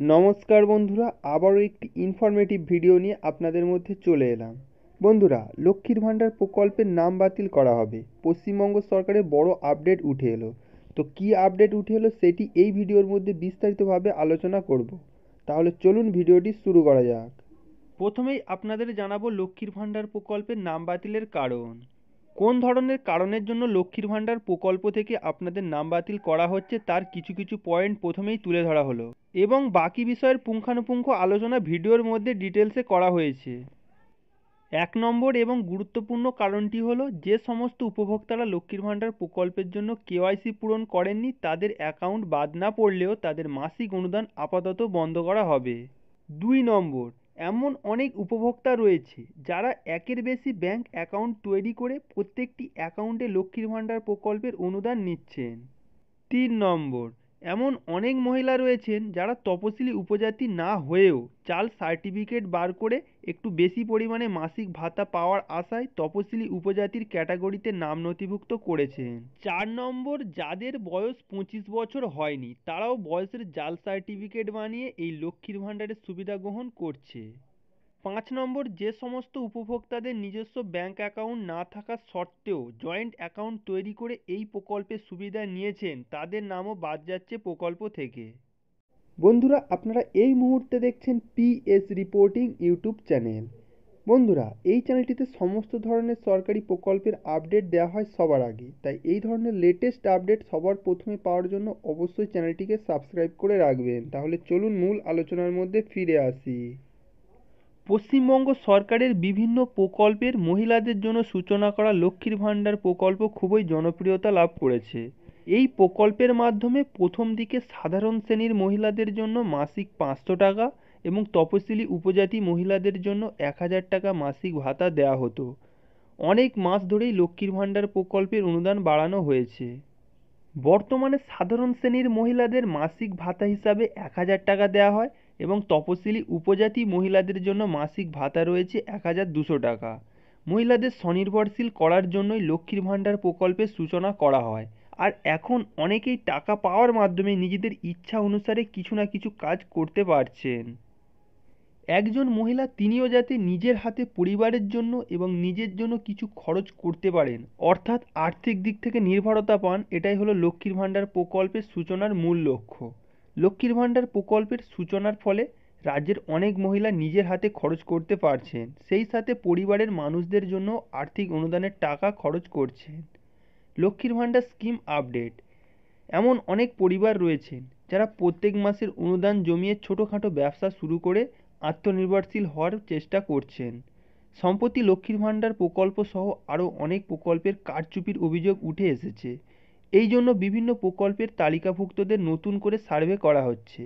নমস্কার বন্ধুরা, আবারও একটি ইনফরমেটিভ ভিডিও নিয়ে আপনাদের মধ্যে চলে এলাম। বন্ধুরা, লক্ষ্মীর ভাণ্ডার প্রকল্পের নাম বাতিল করা হবে। পশ্চিমবঙ্গ সরকারের বড় আপডেট উঠে এলো। তো কী আপডেট উঠে এলো সেটি এই ভিডিওর মধ্যে বিস্তারিতভাবে আলোচনা করব। তাহলে চলুন ভিডিওটি শুরু করা যাক। প্রথমেই আপনাদের জানাবো লক্ষ্মীর ভাণ্ডার প্রকল্পের নাম বাতিলের কারণ। কোন ধরনের কারণের জন্য লক্ষ্মীর ভাণ্ডার প্রকল্প থেকে আপনাদের নাম বাতিল করা হচ্ছে তার কিছু কিছু পয়েন্ট প্রথমেই তুলে ধরা হলো এবং বাকি বিষয়ের পুঙ্খানুপুঙ্খ আলোচনা ভিডিওর মধ্যে ডিটেলসে করা হয়েছে। 1 নম্বর এবং গুরুত্বপূর্ণ কারণটি হলো, যে সমস্ত উপভোক্তারা লক্ষ্মীর ভাণ্ডার প্রকল্পের জন্য কেওয়াইসি পূরণ করেননি তাদের অ্যাকাউন্ট বাদ না পড়লেও তাদের মাসিক অনুদান আপাতত বন্ধ করা হবে। 2 নম্বর, এমন অনেক উপভোক্তা রয়েছে যারা একের বেশি ব্যাংক অ্যাকাউন্ট তৈরি করে প্রত্যেকটি অ্যাকাউন্টে লক্ষ্মীর ভাণ্ডার প্রকল্পের অনুদান নিচ্ছেন। 3 নম্বর, এমন অনেক মহিলা রয়েছেন যারা তপশিলি উপজাতি না হয়েও জাল সার্টিফিকেট বার করে একটু বেশি পরিমাণে মাসিক ভাতা পাওয়ার আশায় তপশিলি উপজাতির ক্যাটাগরিতে নাম নথিভুক্ত করেছেন। 4 নম্বর, যাদের বয়স 25 বছর হয়নি তারাও বয়সের জাল সার্টিফিকেট বানিয়ে এই লক্ষ্মীর ভাণ্ডারের সুবিধা গ্রহণ করছে। 5 নম্বর, যে সমস্ত উপভোক্তাদের নিজস্ব ব্যাংক অ্যাকাউন্ট না থাকা সত্ত্বেও জয়েন্ট অ্যাকাউন্ট তৈরি করে এই প্রকল্পের সুবিধা নিয়েছেন তাদের নামও বাদ যাচ্ছে প্রকল্প থেকে। বন্ধুরা, আপনারা এই মুহূর্তে দেখছেন পিএস রিপোর্টিং ইউটিউব চ্যানেল। বন্ধুরা, এই চ্যানেলটিতে সমস্ত ধরনের সরকারি প্রকল্পের আপডেট দেওয়া হয় সবার আগে, তাই এই ধরনের লেটেস্ট আপডেট সবার প্রথমে পাওয়ার জন্য অবশ্যই চ্যানেলটিকে সাবস্ক্রাইব করে রাখবেন। তাহলে চলুন মূল আলোচনার মধ্যে ফিরে আসি। পশ্চিমবঙ্গ সরকারের বিভিন্ন প্রকল্পের মহিলাদের জন্য সূচনা করা লক্ষ্মীর ভাণ্ডার প্রকল্প খুবই জনপ্রিয়তা লাভ করেছে। এই প্রকল্পের মাধ্যমে প্রথম দিকে সাধারণ শ্রেণীর মহিলাদের জন্য মাসিক 500 টাকা এবং তপশিলি উপজাতি মহিলাদের জন্য 1000 টাকা মাসিক ভাতা দেওয়া হতো। অনেক মাস ধরেই লক্ষ্মীর ভাণ্ডার প্রকল্পের অনুদান বাড়ানো হয়েছে। বর্তমানে সাধারণ শ্রেণীর মহিলাদের মাসিক ভাতা হিসাবে 1000 টাকা দেওয়া হয় এবং তপশিলি উপজাতি মহিলাদের জন্য মাসিক ভাতা রয়েছে 1200 টাকা। মহিলাদের স্বনির্ভরশীল করার জন্যই লক্ষ্মীর ভাণ্ডার প্রকল্পের সূচনা করা হয়। আর এখন অনেকেই টাকা পাওয়ার মাধ্যমে নিজেদের ইচ্ছা অনুসারে কিছু না কিছু কাজ করতে পারছেন। একজন মহিলা তিনিও যাতে নিজের হাতে পরিবারের জন্য এবং নিজের জন্য কিছু খরচ করতে পারেন, অর্থাৎ আর্থিক দিক থেকে নির্ভরতা পান, এটাই হলো লক্ষ্মীর ভাণ্ডার প্রকল্পের সূচনার মূল লক্ষ্য। লক্ষ্মীর ভাণ্ডার প্রকল্পের সূচনার ফলে রাজ্যের অনেক মহিলা নিজের হাতে খরচ করতে পারছেন, সেই সাথে পরিবারের মানুষদের জন্য আর্থিক অনুদানের টাকা খরচ করছেন। লক্ষ্মীর ভাণ্ডার স্কিম আপডেট। এমন অনেক পরিবার রয়েছেন যারা প্রত্যেক মাসের অনুদান জমিয়ে ছোটোখাটো ব্যবসা শুরু করে আত্মনির্ভরশীল হওয়ার চেষ্টা করছেন। সম্প্রতি লক্ষ্মীর ভাণ্ডার প্রকল্প সহ আরও অনেক প্রকল্পের কারচুপির অভিযোগ উঠে এসেছে। এই জন্য বিভিন্ন প্রকল্পের তালিকাভুক্তদের নতুন করে সার্ভে করা হচ্ছে।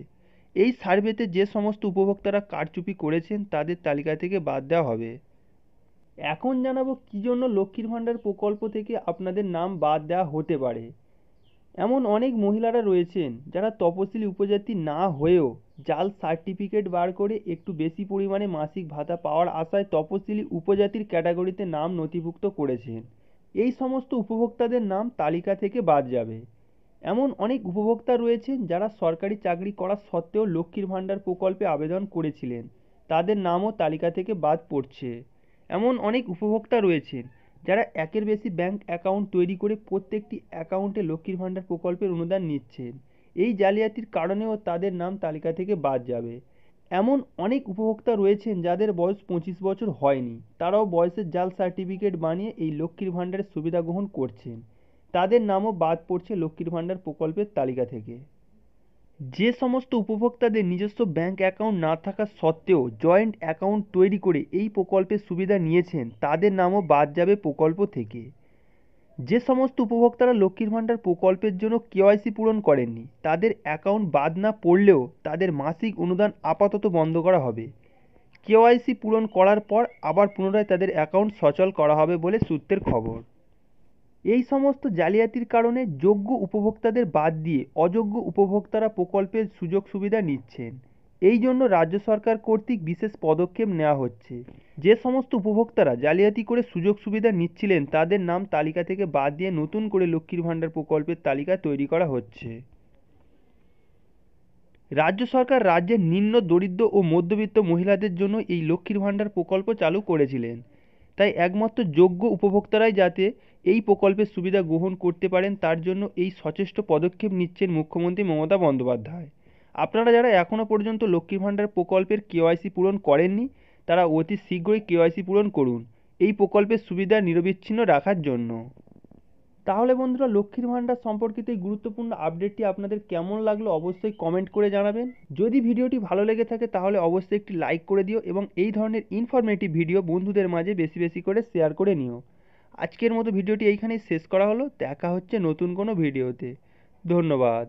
এই সার্ভেতে যে সমস্ত উপভোক্তারা কারচুপি করেছেন তাদের তালিকা থেকে বাদ দেওয়া হবে। এখন জানাবো কী জন্য লক্ষ্মীর ভাণ্ডার প্রকল্প থেকে আপনাদের নাম বাদ দেওয়া হতে পারে। এমন অনেক মহিলারা রয়েছেন যারা তপশিলি উপজাতি না হয়েও জাল সার্টিফিকেট বার করে একটু বেশি পরিমাণে মাসিক ভাতা পাওয়ার আশায় তপশিলি উপজাতির ক্যাটাগরিতে নাম নথিভুক্ত করেছেন। এই সমস্ত উপভোক্তাদের নাম তালিকা থেকে বাদ যাবে। এমন অনেক উপভোক্তা রয়েছেন যারা সরকারি চাকরি করা সত্ত্বেও লক্ষ্মীর ভাণ্ডার প্রকল্পে আবেদন করেছিলেন, তাদের নামও তালিকা থেকে বাদ পড়ছে। এমন অনেক উপভোক্তা রয়েছেন যারা একের বেশি ব্যাংক অ্যাকাউন্ট তৈরি করে প্রত্যেকটি অ্যাকাউন্টে লক্ষ্মীর ভাণ্ডার প্রকল্পের অনুদান নিচ্ছেন। এই জালিয়াতির কারণেও তাদের নাম তালিকা থেকে বাদ যাবে। এমন অনেক উপভোক্তা রয়েছেন যাদের বয়স 25 বছর হয়নি, তারাও বয়সের জাল সার্টিফিকেট বানিয়ে এই লক্ষ্মীর ভাণ্ডারের সুবিধা গ্রহণ করছেন। তাদের নামও বাদ পড়ছে লক্ষ্মীর ভাণ্ডার প্রকল্পের তালিকা থেকে। যে সমস্ত উপভোক্তাদের নিজস্ব ব্যাংক অ্যাকাউন্ট না থাকা সত্ত্বেও জয়েন্ট অ্যাকাউন্ট তৈরি করে এই প্রকল্পের সুবিধা নিয়েছেন তাদের নামও বাদ যাবে প্রকল্প থেকে। যে সমস্ত উপভোক্তারা লক্ষ্মীর ভাণ্ডার প্রকল্পের জন্য কেওয়াইসি পূরণ করেননি তাদের অ্যাকাউন্ট বাদ না পড়লেও তাদের মাসিক অনুদান আপাতত বন্ধ করা হবে। কেওয়াইসি পূরণ করার পর আবার পুনরায় তাদের অ্যাকাউন্ট সচল করা হবে বলে সূত্রের খবর। এই সমস্ত জালিয়াতির কারণে যোগ্য উপভোক্তাদের বাদ দিয়ে অযোগ্য উপভোক্তারা প্রকল্পের সুযোগ সুবিধা নিচ্ছেন। এই জন্য রাজ্য সরকার কর্তৃক বিশেষ পদক্ষেপ নেওয়া হচ্ছে। যে সমস্ত উপভোক্তারা জালিয়াতি করে সুযোগ সুবিধা নিচ্ছিলেন তাদের নাম তালিকা থেকে বাদ দিয়ে নতুন করে লক্ষ্মীর ভাণ্ডার প্রকল্পের তালিকা তৈরি করা হচ্ছে। রাজ্য সরকার রাজ্যের নিম্ন দরিদ্র ও মধ্যবিত্ত মহিলাদের জন্য এই লক্ষ্মীর ভাণ্ডার প্রকল্প চালু করেছিলেন। তাই একমাত্র যোগ্য উপভোক্তারাই যাতে এই প্রকল্পের সুবিধা গ্রহণ করতে পারেন তার জন্য এই সচেষ্ট পদক্ষেপ নিচ্ছেন মুখ্যমন্ত্রী মমতা বন্দ্যোপাধ্যায়। আপনারা যারা এখনও পর্যন্ত লক্ষ্মীর ভাণ্ডার প্রকল্পের কেওয়াইসি পূরণ করেননি তারা অতি শীঘ্রই কেওয়াইসি পূরণ করুন এই প্রকল্পের সুবিধা নিরবিচ্ছিন্ন রাখার জন্য। তাহলে বন্ধুরা, লক্ষ্মীর ভাণ্ডার সম্পর্কিত এই গুরুত্বপূর্ণ আপডেটটি আপনাদের কেমন লাগলো অবশ্যই কমেন্ট করে জানাবেন। যদি ভিডিওটি ভালো লেগে থাকে তাহলে অবশ্যই একটি লাইক করে দিও এবং এই ধরনের ইনফরমেটিভ ভিডিও বন্ধুদের মাঝে বেশি বেশি করে শেয়ার করে নিও। আজকের মতো ভিডিওটি এইখানেই শেষ করা হলো। দেখা হচ্ছে নতুন কোনো ভিডিওতে। ধন্যবাদ।